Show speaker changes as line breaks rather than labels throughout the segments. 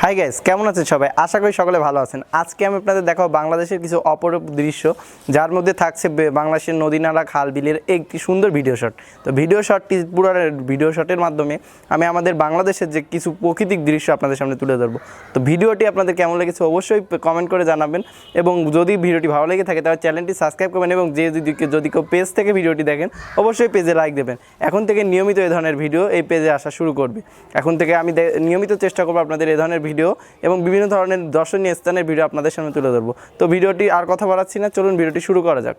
Hi guys, কেমন আছেন সবাই? আশা করি সকলে ভালো আছেন। আজকে আমি আপনাদের দেখাবো বাংলাদেশের কিছু অপরূপ দৃশ্য, যার মধ্যে থাকছে বাংলাদেশের নদী নালা খাল বিলের একটি সুন্দর ভিডিও শট। তো ভিডিও শটটি পুরো ভিডিও শটের মাধ্যমে আমি আমাদের বাংলাদেশের যে কিছু প্রাকৃতিক দৃশ্য আপনাদের সামনে তুলে ধরবো। তো ভিডিওটি আপনাদের কেমন লেগেছে অবশ্যই কমেন্ট করে জানাবেন, এবং যদি ভিডিওটি ভালো লেগে থাকে তাহলে চ্যানেলটি সাবস্ক্রাইব করবেন, এবং যদি কেউ পেজ থেকে ভিডিওটি দেখেন অবশ্যই পেজে লাইক দেবেন। এখন থেকে নিয়মিত এই ধরনের ভিডিও এই পেজে আসা শুরু করবে। এখন থেকে আমি নিয়মিত চেষ্টা করবো আপনাদের এই ধরনের ভিডিও এবং বিভিন্ন ধরনের দর্শনীয় স্থানের ভিডিও আপনাদের সামনে তুলে ধরবো। তো ভিডিওটি আর কথা বাড়াচ্ছি না, চলুন ভিডিওটি শুরু করা যাক।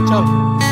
চল।